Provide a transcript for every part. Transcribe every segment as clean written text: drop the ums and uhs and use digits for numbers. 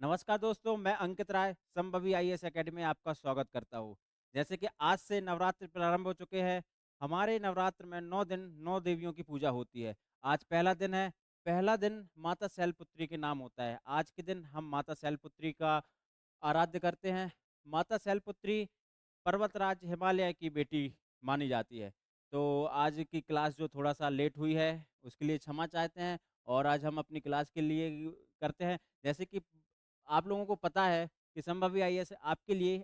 नमस्कार दोस्तों, मैं अंकित राय संभवी आईएएस एकेडमी में आपका स्वागत करता हूँ। जैसे कि आज से नवरात्र प्रारंभ हो चुके हैं। हमारे नवरात्र में 9 दिन 9 देवियों की पूजा होती है। आज पहला दिन है। पहला दिन माता शैलपुत्री के नाम होता है। आज के दिन हम माता शैलपुत्री का आराध्य करते हैं। माता शैलपुत्री पर्वतराज हिमालय की बेटी मानी जाती है। तो आज की क्लास जो थोड़ा-सा लेट हुई है, उसके लिए क्षमा चाहते हैं और आज हम अपनी क्लास के लिए करते हैं। जैसे कि आप लोगों को पता है कि संभवी आईएएस आपके लिए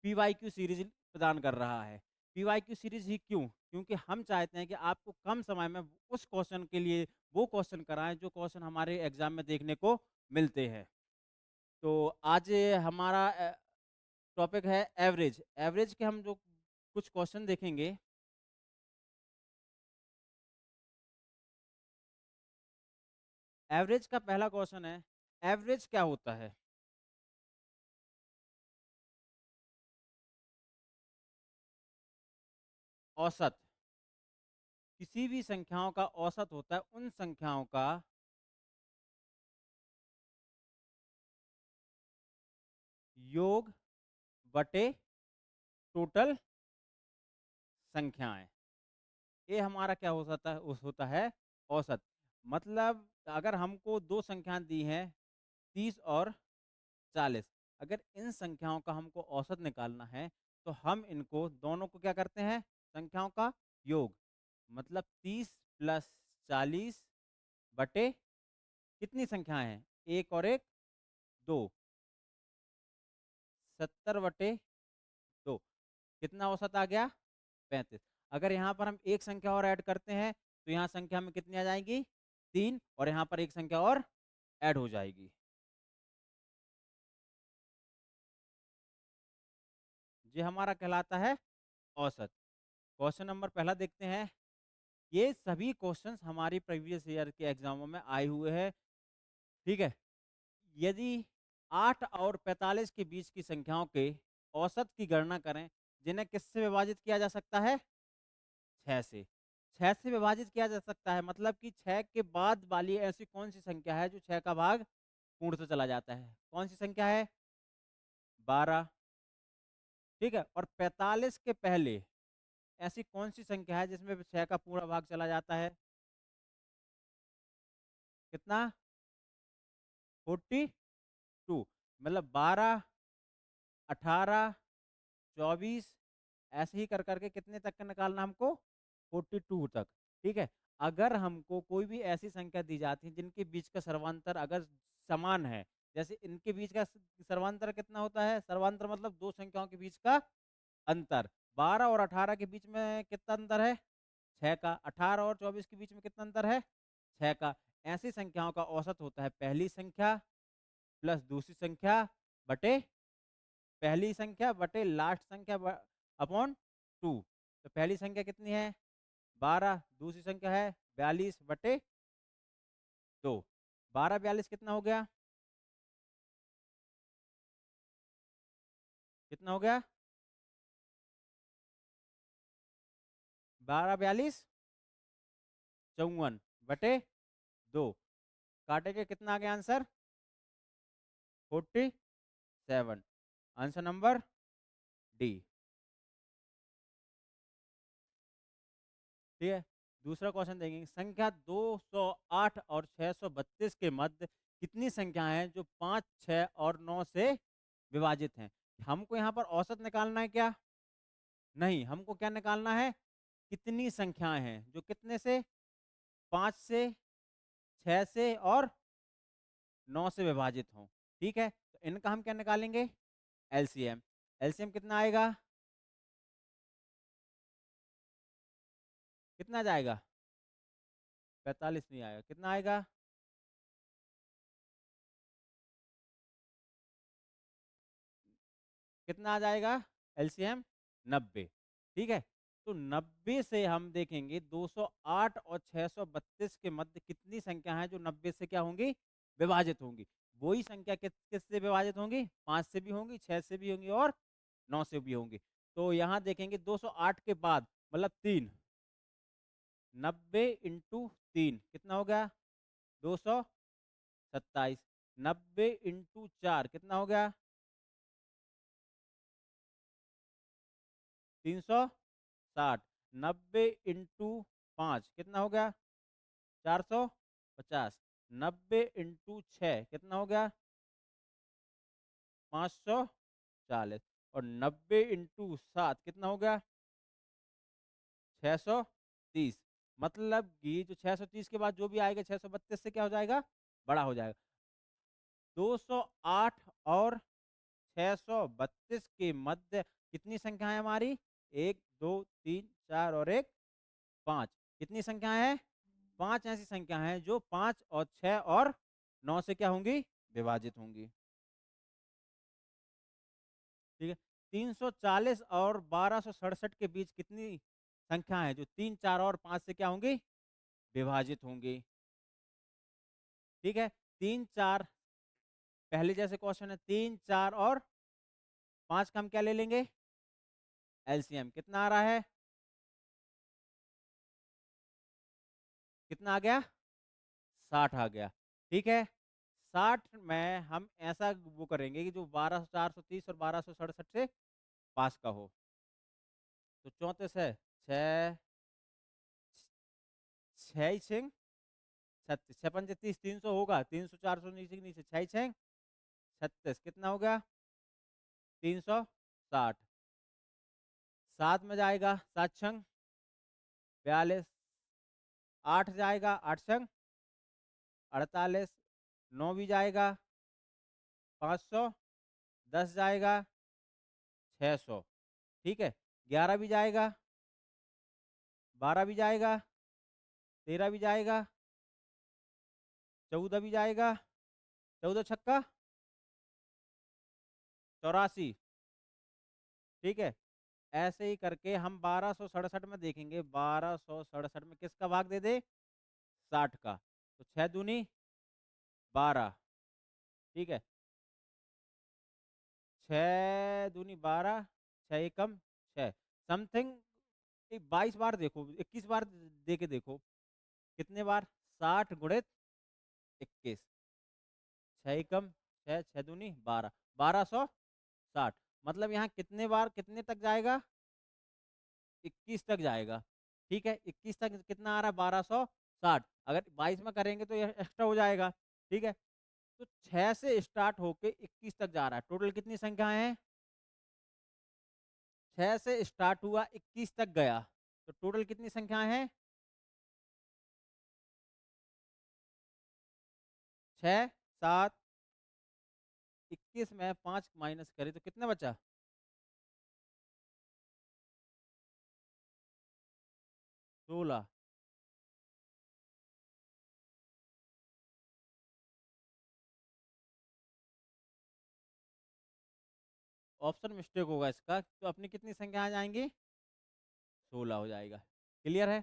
पीवाईक्यू सीरीज़ प्रदान कर रहा है। पीवाईक्यू सीरीज़ ही क्यों? क्योंकि हम चाहते हैं कि आपको कम समय में उस क्वेश्चन के लिए वो क्वेश्चन कराएँ, जो क्वेश्चन हमारे एग्ज़ाम में देखने को मिलते हैं। तो आज हमारा टॉपिक है एवरेज। एवरेज के हम जो कुछ क्वेश्चन देखेंगे। एवरेज का पहला क्वेश्चन है, एवरेज क्या होता है? औसत। किसी भी संख्याओं का औसत होता है उन संख्याओं का योग बटे टोटल संख्याएँ। ये हमारा क्या हो जाता है उस होता है औसत। मतलब अगर हमको 2 संख्याएँ दी हैं 30 और 40, अगर इन संख्याओं का हमको औसत निकालना है, तो हम इनको दोनों को क्या करते हैं, संख्याओं का योग। मतलब 30 प्लस 40 बटे कितनी संख्याएँ हैं? 1 और 1 2, 70 बटे 2, कितना औसत आ गया? 35। अगर यहाँ पर हम एक संख्या और ऐड करते हैं, तो यहाँ संख्या में कितनी आ जाएँगी? 3 और यहाँ पर एक संख्या और ऐड हो जाएगी। ये हमारा कहलाता है औसत। क्वेश्चन नंबर पहला देखते हैं। ये सभी क्वेश्चंस हमारी प्रीवियस ईयर के एग्जामों में आए हुए हैं। ठीक है। यदि 8 और 45 के बीच की संख्याओं के औसत की गणना करें, जिन्हें किससे विभाजित किया जा सकता है? 6 से। 6 से विभाजित किया जा सकता है, मतलब कि 6 के बाद वाली ऐसी कौन सी संख्या है जो 6 का भाग पूर्णतः चला जाता है? कौन सी संख्या है? 12। ठीक है। और 45 के पहले ऐसी कौन सी संख्या है जिसमें 6 का पूरा भाग चला जाता है? कितना? 42। मतलब 12, 18, 24, ऐसे ही कर करके कितने तक का निकालना हमको? 42 तक। ठीक है। अगर हमको कोई भी ऐसी संख्या दी जाती है जिनके बीच का सर्वांतर अगर समान है, जैसे इनके बीच का सर्वांतर कितना होता है? सर्वांतर मतलब दो संख्याओं के बीच का अंतर। 12 और 18 के बीच में कितना अंतर है? 6 का। 18 और 24 के बीच में कितना अंतर है? 6 का। ऐसी संख्याओं का औसत होता है पहली संख्या प्लस दूसरी संख्या बटे पहली संख्या बटे लास्ट संख्या अपॉन 2। तो पहली संख्या कितनी है? 12। दूसरी संख्या है 42 बटे 2। 12 42 कितना हो गया? कितना हो गया? 12 42 54 बटे 2। काटेंगे कितना आ गया आंसर? 47। Answer number D. ठीक है। दूसरा क्वेश्चन देखेंगे। संख्या 208 और 632 के मध्य कितनी संख्याएं हैं जो 5, 6 और 9 से विभाजित हैं? हमको यहाँ पर औसत निकालना है क्या? नहीं, हमको क्या निकालना है? कितनी संख्याएं हैं जो कितने से? 5 से, 6 से और 9 से विभाजित हों। ठीक है। तो इनका हम क्या निकालेंगे? एलसीएम। एलसीएम कितना आएगा? कितना जाएगा? 45 नहीं आएगा। कितना आएगा? कितना आ जाएगा एलसीएम? 90। ठीक है। तो 90 से हम देखेंगे 208 और 632 के मध्य कितनी संख्या है जो 90 से क्या होंगी? विभाजित होंगी। वही संख्या किससे विभाजित होंगी? 5 से भी होंगी, 6 से भी होंगी और 9 से भी होंगी। तो यहाँ देखेंगे 208 के बाद मतलब 3, 90 इंटू 3 कितना हो गया? 227। 90 इंटू 4 कितना हो गया? 360। 90 इंटू 5 कितना हो गया? 450। 90 इंटू 6 कितना हो गया? 540। और 90 इंटू 7 कितना हो गया? 630। मतलब कि जो 630 के बाद जो भी आएगा 632 से क्या हो जाएगा? बड़ा हो जाएगा। 208 और 632 के मध्य कितनी संख्या है हमारी? 1 2 3 4 और 1 5। कितनी संख्या है? 5 ऐसी संख्या है जो 5 और 6 और 9 से क्या होंगी? विभाजित होंगी। ठीक है। 340 और 1267 के बीच कितनी संख्या है जो 3 4 और 5 से क्या होंगी? विभाजित होंगी। ठीक है। 3 4 पहले जैसे क्वेश्चन है, 3 4 और 5 का हम क्या ले लेंगे? एलसीएम। कितना आ रहा है? कितना आ गया? 60 आ गया। ठीक है। 60 में हम ऐसा वो करेंगे कि जो 12 430 और 1267 से पास का हो। तो 34 है, 6 6 6 36, 6 पंजे 30, 300 होगा, 300 400 नीचे के नीचे, 6 6 36 कितना हो गया? 360। 7 में जाएगा 7 छंग 42। 8 जाएगा 8 छंग 48। 9 भी जाएगा 500। 10 जाएगा 600। ठीक है। 11 भी जाएगा, 12 भी जाएगा, 13 भी जाएगा, 14 भी जाएगा, 14 छक्का 84। ठीक है। ऐसे ही करके हम 1267 में देखेंगे, 1267 में किसका भाग दे दे? 60 का। तो 6 दूनी 12। ठीक है। 6 दूनी 12, 6 एकम 6 समथिंग। 22 बार देखो, 21 बार दे के देखो कितने बार? 60 गुणित 21। 6 एकम 6, 6 दूनी 12, 1260। मतलब यहाँ कितने बार कितने तक जाएगा? 21 तक जाएगा। ठीक है। 21 तक कितना आ रहा है? 1260। अगर 22 में करेंगे तो ये एक्स्ट्रा हो जाएगा। ठीक है। तो 6 से स्टार्ट होके 21 तक जा रहा है। टोटल कितनी संख्या है? 6 से स्टार्ट हुआ 21 तक गया, तो टोटल कितनी संख्या है? 6 7 21 में 5 माइनस करें तो कितना बचा? 16। ऑप्शन मिस्टेक होगा इसका, तो अपनी कितनी संख्या आ जाएंगी? 16 हो जाएगा। क्लियर है?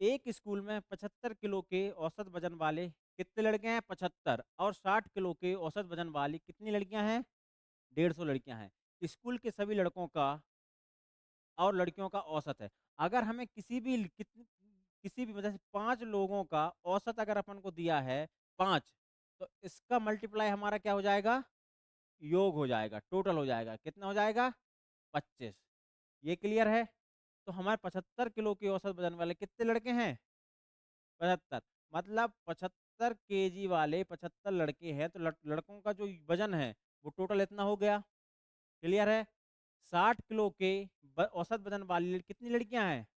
एक स्कूल में 75 किलो के औसत वजन वाले कितने लड़के हैं? 75। और 60 किलो के औसत वजन वाली कितनी लड़कियां हैं? 150 लड़कियां हैं। स्कूल के सभी लड़कों का और लड़कियों का औसत है। अगर हमें किसी भी वजह से 5 लोगों का औसत अगर अपन को दिया है 5, तो इसका मल्टीप्लाई हमारा क्या हो जाएगा? योग हो जाएगा, टोटल हो जाएगा। कितना हो जाएगा? 25। ये क्लियर है? तो हमारे 75 किलो के औसत वजन वाले कितने लड़के हैं? 75। मतलब 75 केजी वाले 75 लड़के हैं, तो लड़कों का जो वजन है वो टोटल इतना हो गया। क्लियर है? 60 किलो के औसत वजन वाली कितनी लड़कियां हैं?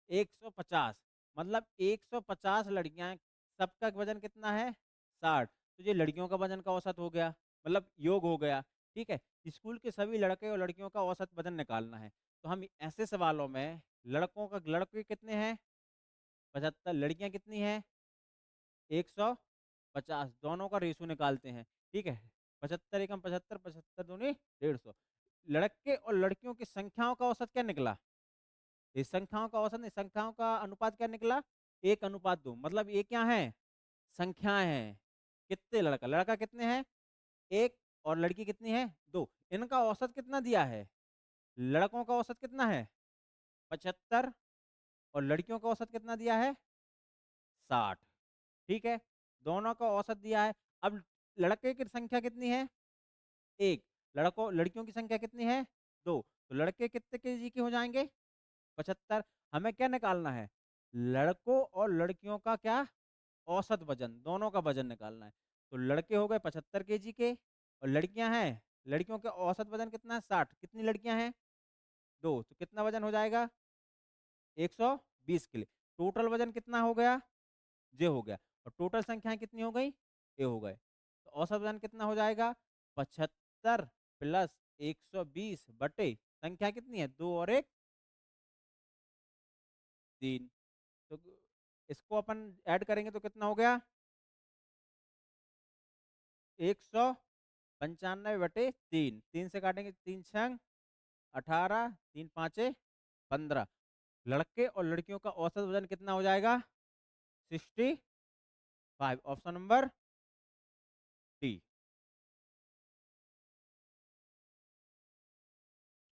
150। मतलब 150 लड़कियां, सबका वजन कितना है? 60। तो ये लड़कियों का वजन का औसत हो गया, मतलब योग हो गया। ठीक है। स्कूल के सभी लड़के और लड़कियों का औसत वजन निकालना है। तो हम ऐसे सवालों में लड़के कितने हैं? 75। लड़कियां कितनी हैं? 150। दोनों का रेशो निकालते हैं। ठीक है। 75 एकम 75, 75 दूनी 150। लड़के और लड़कियों की संख्याओं का औसत क्या निकला? इस संख्याओं का औसत नहीं, संख्याओं का अनुपात क्या निकला? 1:2। मतलब ये क्या है? संख्याएं हैं। कितने लड़का लड़का कितने हैं? 1। और लड़की कितनी है? 2। इनका औसत कितना दिया है? लड़कों का औसत कितना है? 75। और लड़कियों का औसत कितना दिया है? 60। ठीक है, दोनों का औसत दिया है। अब लड़के की संख्या कितनी है? 1। लड़कियों की संख्या कितनी है? 2। तो लड़के कितने केजी के हो जाएंगे? 75। हमें क्या निकालना है? लड़कों और लड़कियों का क्या? औसत वजन, दोनों का वजन निकालना है। तो लड़के हो गए 75 केजी के और लड़कियां हैं, लड़कियों के औसत वजन कितना है? 60। कितनी लड़कियां हैं? 2। तो कितना वजन हो जाएगा? 120 किलो। टोटल वजन कितना हो गया? जे हो गया। और टोटल संख्याएं कितनी हो गई? ए हो गए। तो औसत वजन कितना हो जाएगा? 75 प्लस 120 बटे संख्या कितनी है? 2 और 1 3। तो इसको अपन ऐड करेंगे तो कितना हो गया? 195/3। 3 से काटेंगे, 3 छंग 18, 3 पाँचे 15। लड़के और लड़कियों का औसत वजन कितना हो जाएगा? 65। Option number D.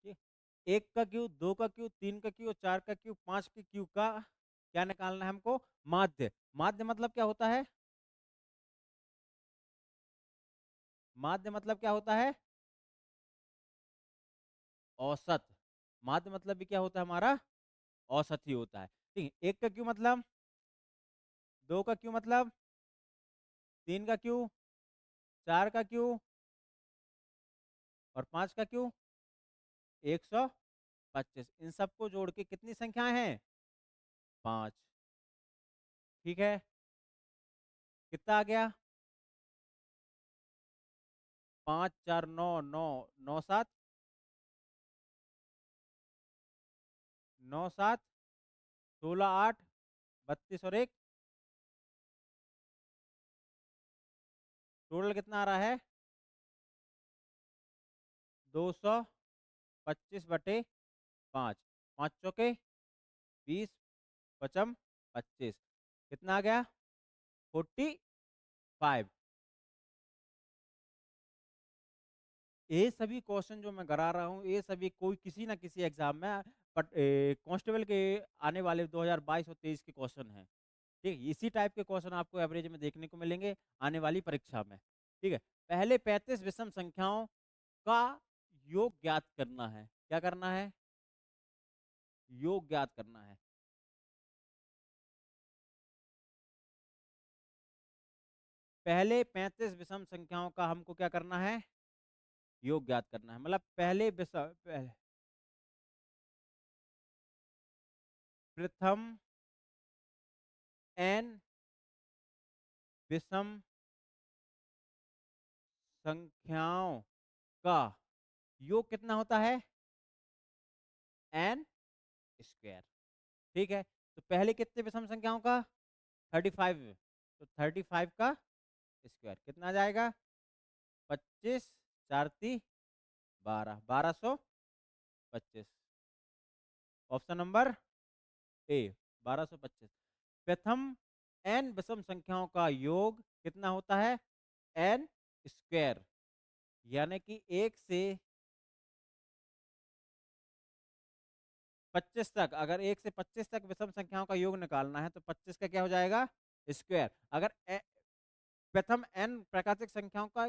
ठीक। एक का क्यूब, दो का क्यूब, तीन का क्यूब, चार का क्यूब, पांच के क्यूब का क्या निकालना है हमको? माध्य। माध्य मतलब क्या होता है? माध्य मतलब क्या होता है? औसत। माध्य मतलब भी क्या होता है हमारा? औसत ही होता है। ठीक है, एक का क्यूब मतलब, दो का क्यूब मतलब, तीन का क्यूब, चार का क्यूब और पांच का क्यूब 125। इन सबको जोड़ के कितनी संख्याएं हैं? 5। ठीक है, कितना आ गया? 5 4 9 9 9 7 9 7 16 8 32 और 1। टोटल कितना आ रहा है? 225/5। 5 चौके 20, पचम 25। कितना आ गया? 45। ये सभी क्वेश्चन जो मैं करा रहा हूँ, ये सभी कोई किसी ना किसी एग्जाम में कांस्टेबल के आने वाले 2022 और 23 के क्वेश्चन हैं। ठीक है, इसी टाइप के क्वेश्चन आपको एवरेज में देखने को मिलेंगे आने वाली परीक्षा में। ठीक है, पहले 35 विषम संख्याओं का योग ज्ञात करना है। क्या करना है? योग ज्ञात करना है। पहले 35 विषम संख्याओं का हमको क्या करना है? योग ज्ञात करना है। मतलब पहले प्रथम n विषम संख्याओं का योग कितना होता है? n square. ठीक है, तो पहले कितने विषम संख्याओं का? 35। तो 35 का स्क्वायर कितना आ जाएगा? 25 4 × 12, 1225। Option number A, 1225। प्रथम n विषम संख्याओं का योग कितना होता है? n square. यानी कि 1 से 25 तक, अगर 1 से 25 तक विषम संख्याओं का योग निकालना है तो 25 का क्या हो जाएगा? स्क्वायर। अगर प्रथम n प्राकृतिक संख्याओं का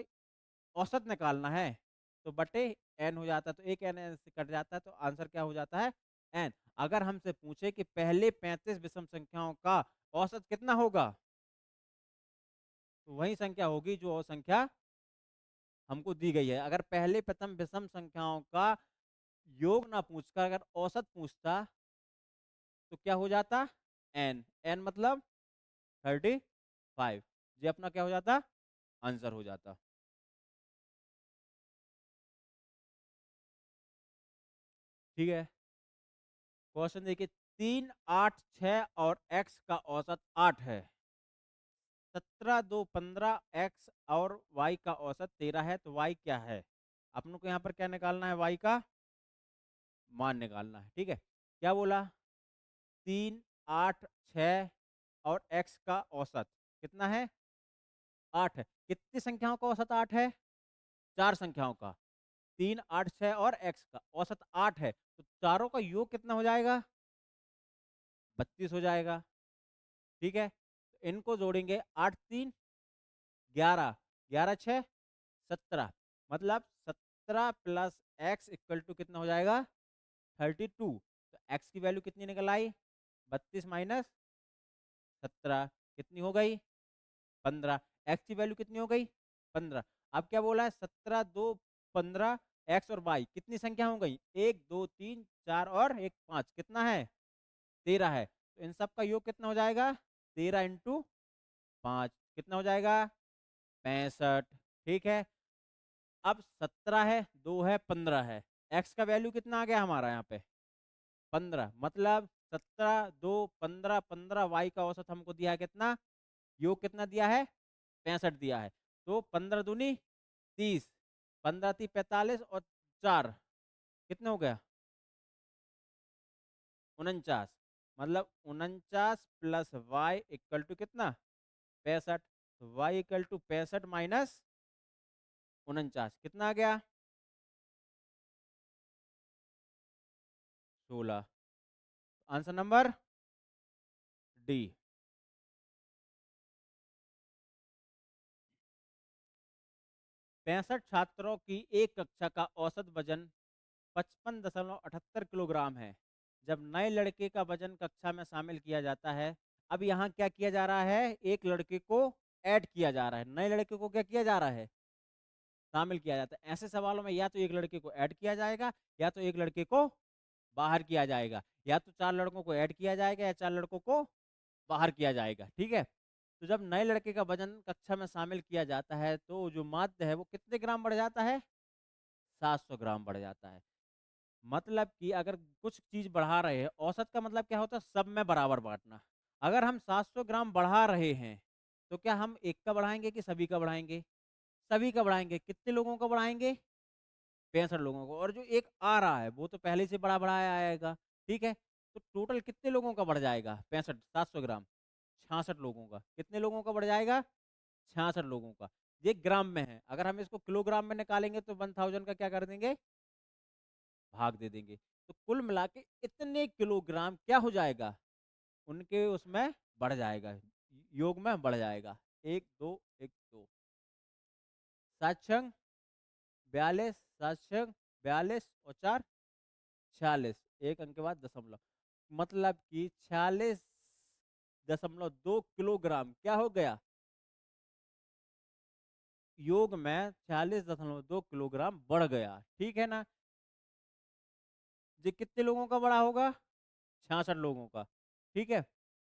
औसत निकालना है तो बटे n हो जाता है, तो एक n से कट जाता है, तो आंसर क्या हो जाता है? n। अगर हमसे पूछे कि पहले 35 विषम संख्याओं का औसत कितना होगा, तो वही संख्या होगी जो संख्या हमको दी गई है। अगर पहले प्रथम विषम संख्याओं का योग ना पूछकर अगर औसत पूछता तो क्या हो जाता? n। n मतलब 35। ये अपना क्या हो जाता? आंसर हो जाता। ठीक है, क्वेश्चन देखिए। 3 8 6 और x का औसत 8 है। 17 2 15 x और y का औसत 13 है, तो y क्या है? अपन को यहाँ पर क्या निकालना है? y का मान निकालना है। ठीक है, क्या बोला? 3 8 6 और x का औसत कितना है? 8 है। कितनी संख्याओं का औसत 8 है? 4 संख्याओं का। 3 8 6 और x का औसत 8 है, तो चारों का योग कितना हो जाएगा? 32 हो जाएगा। ठीक है, तो इनको जोड़ेंगे, 8 3 11, 11 6 17, मतलब 17 प्लस एक्स इक्वल टू कितना हो जाएगा 32। तो एक्स की वैल्यू कितनी निकल आई 32 माइनस 17 कितनी हो गई 15। एक्स की वैल्यू कितनी हो गई 15। अब क्या बोला है 17 2 15, एक्स और वाई कितनी संख्या हो गई 1 2 3 4 और 1 5, कितना है 13 है। तो इन सब का योग कितना हो जाएगा 13 इंटू 5 कितना हो जाएगा 65। ठीक है, अब 17 है 2 है 15 है, एक्स का वैल्यू कितना आ गया हमारा यहाँ पे 15, मतलब 17 2 15 15, वाई का औसत हमको दिया है कितना, योग कितना दिया है 65 दिया है। तो 15 दूनी 30, 15 30 45 और 4 कितने हो गया 49, मतलब 49 प्लस वाई इक्वल टू कितना 65। वाई इक्वल टू 65 माइनस 49 कितना आ गया 16। Answer number D. 65 छात्रों की एक कक्षा का औसत वजन 55.78 किलोग्राम है। जब नए लड़के का वजन कक्षा में शामिल किया जाता है, अब यहाँ क्या किया जा रहा है, एक लड़के को ऐड किया जा रहा है, नए लड़के को क्या किया जा रहा है शामिल किया जाता है। ऐसे सवालों में या तो एक लड़के को ऐड किया जाएगा या तो एक लड़के को बाहर किया जाएगा, या तो 4 लड़कों को ऐड किया जाएगा या 4 लड़कों को बाहर किया जाएगा। ठीक है, तो जब नए लड़के का वजन कक्षा में शामिल किया जाता है तो जो माध्य है वो कितने ग्राम बढ़ जाता है 700 ग्राम बढ़ जाता है। मतलब कि अगर कुछ चीज बढ़ा रहे हैं, औसत का मतलब क्या होता है सब में बराबर बांटना। अगर हम 700 ग्राम बढ़ा रहे हैं तो क्या हम एक का बढ़ाएंगे कि सभी का बढ़ाएंगे, सभी का बढ़ाएंगे। कितने लोगों का बढ़ाएंगे 65 लोगों को, और जो एक आ रहा है वो तो पहले से बड़ा बढ़ाया आएगा। ठीक है, तो टोटल कितने लोगों का बढ़ जाएगा 65 700 ग्राम 66 लोगों का, कितने लोगों का बढ़ जाएगा 66 लोगों का। ये ग्राम में है, अगर हम इसको किलोग्राम में निकालेंगे तो 1000 का क्या कर देंगे भाग दे देंगे। तो कुल मिला के इतने किलोग्राम क्या हो जाएगा उनके उसमें बढ़ जाएगा, योग में बढ़ जाएगा। 1 2 1 2 सात छंग 42, 7 छंग 42 और 4 46, एक अंक के बाद दशमलव, मतलब कि 46.2 किलोग्राम क्या हो गया योग में 46.2 किलोग्राम बढ़ गया। ठीक है ना, ये कितने लोगों का बड़ा होगा 66 लोगों का। ठीक है,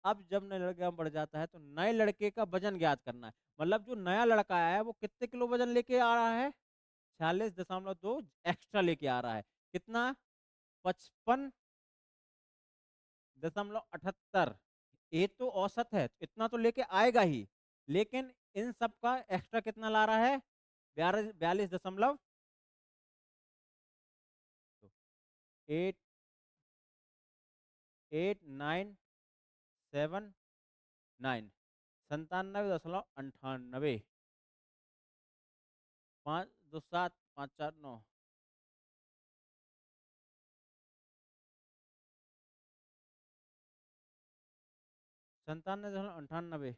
अब जब नए लड़के का बढ़ जाता है तो नए लड़के का वजन ज्ञात करना है, मतलब जो नया लड़का आया है वो कितने किलो वजन लेके आ रहा है 46.2 एक्स्ट्रा लेके आ रहा है, कितना 55.78। ये तो औसत है, इतना तो लेके आएगा ही, लेकिन इन सब का एक्स्ट्रा कितना ला रहा है 42.8 8979, 97.98, 5 2 7 5 4 9, 97.98।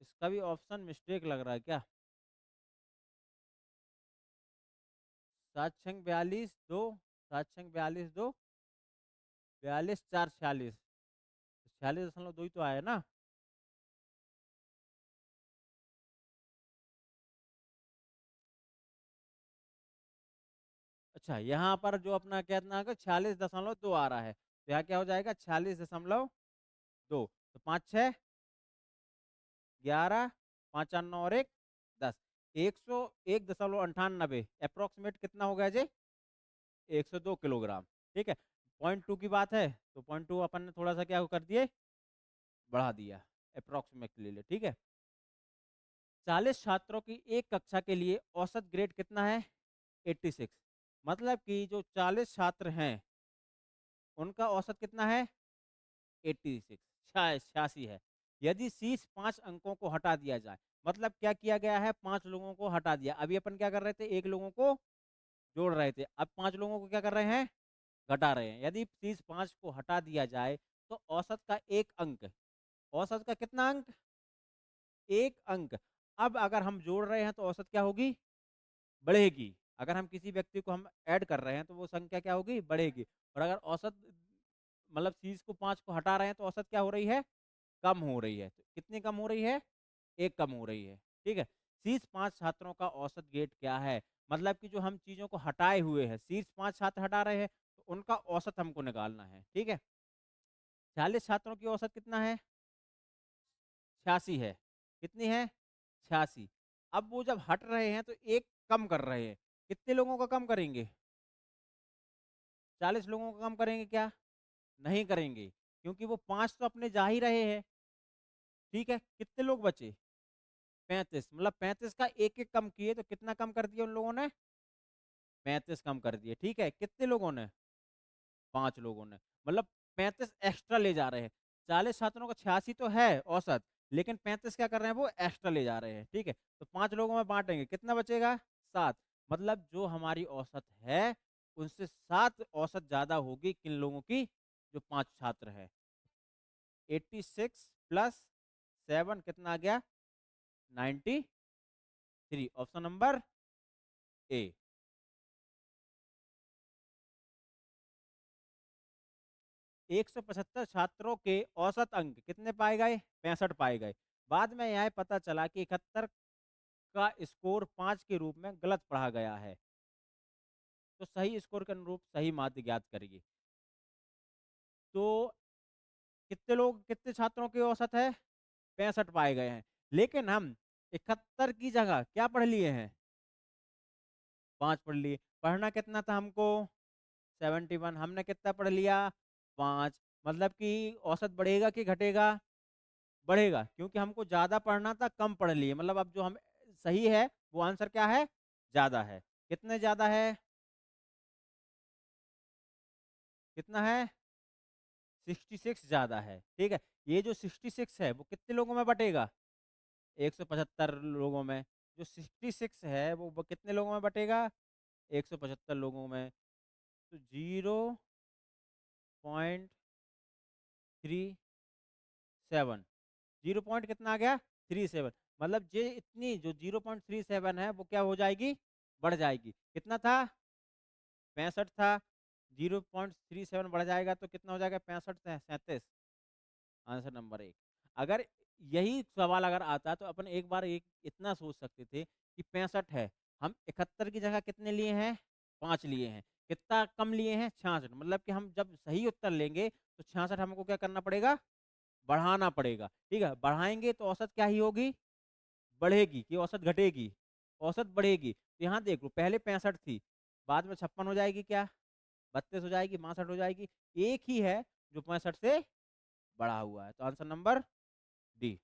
इसका भी ऑप्शन मिस्टेक लग रहा है क्या, 7 6 42 2, 7 6 42 2, 42 4 46, 46.2 ही तो आया ना। अच्छा, यहाँ पर जो अपना कितना है 46.2 आ रहा है, तो यहाँ क्या हो जाएगा 46.2, तो 5 6 11, 5 4 9 और 1 10, 101.98 अप्रोक्सीमेट कितना हो गया जी 102 किलोग्राम। ठीक है, .2 की बात है तो .2 अपन ने थोड़ा सा क्या कर दिए बढ़ा दिया, अप्रोक्सीमेट ले ले। ठीक है, 40 छात्रों की एक कक्षा के लिए औसत ग्रेड कितना है 86, मतलब कि जो 40 छात्र हैं उनका औसत कितना है 86, 86 है। यदि शीर्ष 5 अंकों को हटा दिया जाए, मतलब क्या किया गया है 5 लोगों को हटा दिया, अभी अपन क्या कर रहे थे एक लोगों को जोड़ रहे थे, अब 5 लोगों को क्या कर रहे हैं घटा रहे हैं। यदि शीर्ष 5 को हटा दिया जाए तो औसत का एक अंक, औसत का कितना अंक, एक अंक। अब अगर हम जोड़ रहे हैं तो औसत क्या होगी, बढ़ेगी। अगर हम किसी व्यक्ति को हम ऐड कर रहे हैं तो वो संख्या क्या होगी, बढ़ेगी। और अगर औसत मतलब शीर्ष को 5 को हटा रहे हैं तो औसत क्या हो रही है, कम हो रही है। तो कितनी कम हो रही है, एक कम हो रही है। ठीक है, शीर्ष 5 छात्रों का औसत गेट क्या है, मतलब कि जो हम चीजों को हटाए हुए हैं, शीर्ष 5 छात्र हटा रहे हैं तो उनका औसत हमको निकालना है। ठीक है, 40 छात्रों की औसत कितना है, 86 है। कितनी है, 86। अब वो जब हट रहे हैं तो एक कम कर रहे हैं, कितने लोगों का कम करेंगे, 40 लोगों का कम करेंगे क्या, नहीं करेंगे, क्योंकि वो 5 तो अपने जा ही रहे हैं। ठीक है, कितने लोग बचे, 35, मतलब 35 का एक एक कम किए तो कितना कम कर दिया उन लोगों ने, 35 कम कर दिए। ठीक है, कितने लोगों ने, 5 लोगों ने, मतलब 35 एक्स्ट्रा ले जा रहे हैं। 40 छात्रों का 86 तो है औसत, लेकिन 35 क्या कर रहे हैं, वो एक्स्ट्रा ले जा रहे हैं। ठीक है, तो 5 लोगों में बांटेंगे, कितना बचेगा, 7। मतलब जो हमारी औसत है उनसे 7 औसत ज्यादा होगी किन लोगों की, जो 5 छात्र है। 86 प्लस 7 कितना आ गया, 93। Option number A. 175 छात्रों के औसत अंक कितने पाए गए, 65 पाए गए। बाद में यह पता चला कि 71 का स्कोर 5 के रूप में गलत पढ़ा गया है। तो सही स्कोर के अनुरूप सही माध्य ज्ञात करिए। तो कितने छात्रों की औसत है, 65 पाए गए हैं, लेकिन हम 71 की जगह क्या पढ़ लिए हैं, 5 पढ़ लिए। पढ़ना कितना था हमको, 71, हमने कितना पढ़ लिया, 5। मतलब कि औसत बढ़ेगा कि घटेगा, बढ़ेगा, क्योंकि हमको ज्यादा पढ़ना था, कम पढ़ लिए। मतलब अब जो हम सही है वो आंसर क्या है, ज्यादा है। कितने ज्यादा है, कितना है, 66 ज्यादा है। ठीक है, ये जो 66 है वो कितने लोगों में बटेगा, 175 लोगों में। जो 66 है वो कितने लोगों में बटेगा, 175 लोगों में। तो 0.37, जीरो पॉइंट कितना आ गया, 37। मतलब ये इतनी जो 0.37 है वो क्या हो जाएगी, बढ़ जाएगी। कितना था, 65 था, 0.37 बढ़ जाएगा तो कितना हो जाएगा, 65 से 37। आंसर नंबर एक। अगर यही सवाल अगर आता तो अपन एक बार एक इतना सोच सकते थे कि 65 है, हम 71 की जगह कितने लिए हैं, 5 लिए हैं, कितना कम लिए हैं, 66। मतलब कि हम जब सही उत्तर लेंगे तो 66 हमको क्या करना पड़ेगा, बढ़ाना पड़ेगा। ठीक है, बढ़ाएंगे तो औसत क्या ही होगी, बढ़ेगी कि औसत घटेगी, औसत बढ़ेगी। तो यहाँ देख लो, पहले 65 थी, बाद में 56 हो जाएगी, क्या 32 हो जाएगी, 62 हो जाएगी। एक ही है जो 65 से बढ़ा हुआ है। तो आंसर नंबर डी।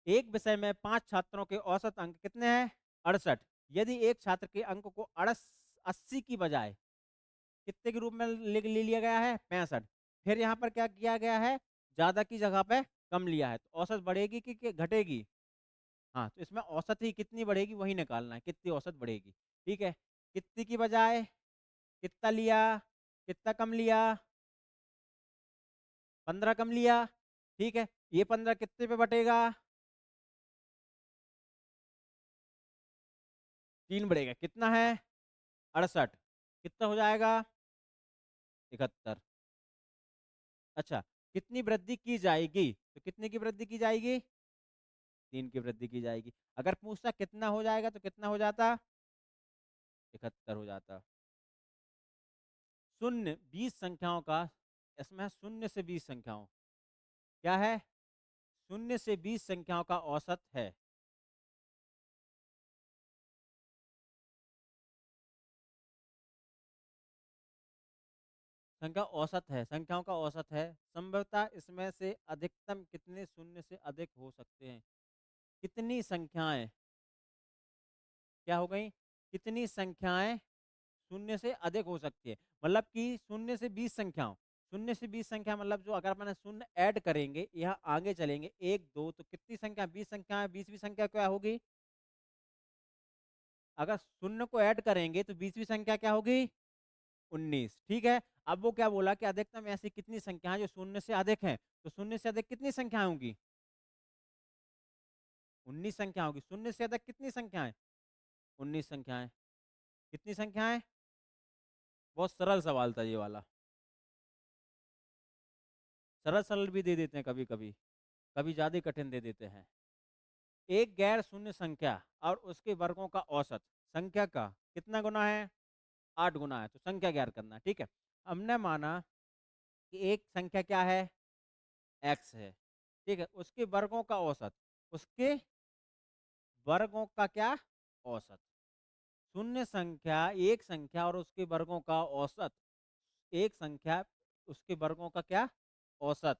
एक विषय में 5 छात्रों के औसत अंक कितने हैं, 68। यदि एक छात्र के अंक को 80 की बजाय कितने के रूप में ले लिया गया है, 65। फिर यहाँ पर क्या किया गया है, ज्यादा की जगह पे कम लिया है, तो औसत बढ़ेगी कि घटेगी, हाँ, तो इसमें औसत ही कितनी बढ़ेगी वही निकालना है, कितनी औसत बढ़ेगी। ठीक है, कितनी की बजाय कितना लिया, कितना कम लिया, 15 कम लिया। ठीक है, ये 15 कितने पे बटेगा, 3 बढ़ेगा, कितना है, 68। कितना हो जाएगा, 71। अच्छा, कितनी वृद्धि की जाएगी, तो कितने की वृद्धि की जाएगी, 3 की वृद्धि की जाएगी। अगर पूछता कितना हो जाएगा तो कितना हो जाता, 71 हो जाता। शून्य 20 संख्याओं का, इसमें शून्य से 20 संख्याओं, क्या है, शून्य से 20 संख्याओं का औसत है। संख्या औसत है, संख्याओं का औसत है। संभवतः इसमें से अधिकतम कितने शून्य से अधिक हो सकते हैं, कितनी संख्याएं, क्या हो गई, कितनी संख्याएं शून्य से अधिक हो सकती है। मतलब कि शून्य से 20 संख्याओं, शून्य से 20 संख्या मतलब जो अगर मैंने शून्य ऐड करेंगे यहाँ आगे चलेंगे, एक दो, तो कितनी संख्या, 20 संख्या, 20वीं संख्या क्या होगी, अगर शून्य को ऐड करेंगे तो 20वीं संख्या क्या होगी? 19। ठीक है। अब वो क्या बोला कि अधिकतम ऐसी कितनी संख्या है जो शून्य से अधिक है, तो शून्य से अधिक कितनी संख्या होंगी? 19 संख्या होगी। शून्य से अधिक कितनी संख्याएं? 19 संख्याएं। कितनी संख्याएं? बहुत सरल सवाल था ये वाला। सरल सरल भी दे देते हैं कभी कभी, कभी ज्यादा कठिन दे देते हैं। एक गैर शून्य संख्या और उसके वर्गों का औसत संख्या का कितना गुना है? 8 गुना है। तो संख्या ज्ञात करना है। ठीक है। हमने माना कि एक संख्या क्या है? x है। ठीक है। उसके वर्गों का औसत, उसके वर्गों का क्या? औसत। शून्य संख्या, एक संख्या और उसके वर्गों का औसत। एक संख्या, उसके वर्गों का क्या? औसत।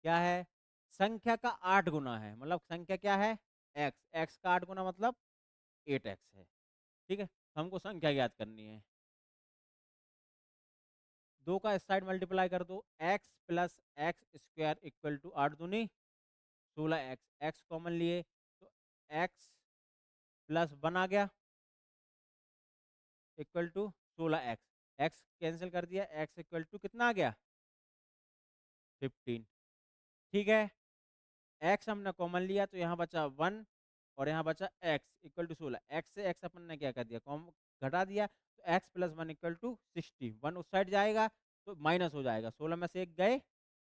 क्या है? संख्या का 8 गुना है। मतलब संख्या क्या है? x। x का 8 गुना मतलब 8x है। ठीक है। तो हमको संख्या ज्ञात करनी है। 2 का इस साइड मल्टीप्लाई कर दो, x plus x square equal to 8 दूनी 16x। x कॉमन लिए तो x प्लस 1 आ गया equal to 16x। x cancel कर दिया, x इक्वल टू कितना आ गया? 15। ठीक है। x हमने कॉमन लिया तो यहाँ बचा 1 और यहाँ बचा x इक्वल टू 16। x से x अपन ने क्या कर दिया? कॉम घटा दिया। तो x प्लस 1 इक्वल टू 60। 1 उस साइड जाएगा तो माइनस हो जाएगा। 16 में से एक गए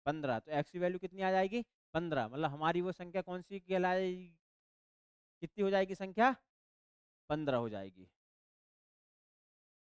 15, तो x की वैल्यू कितनी आ जाएगी? 15। मतलब हमारी वो संख्या कौन सी कहलाएगी? कितनी हो जाएगी संख्या? 15 हो जाएगी।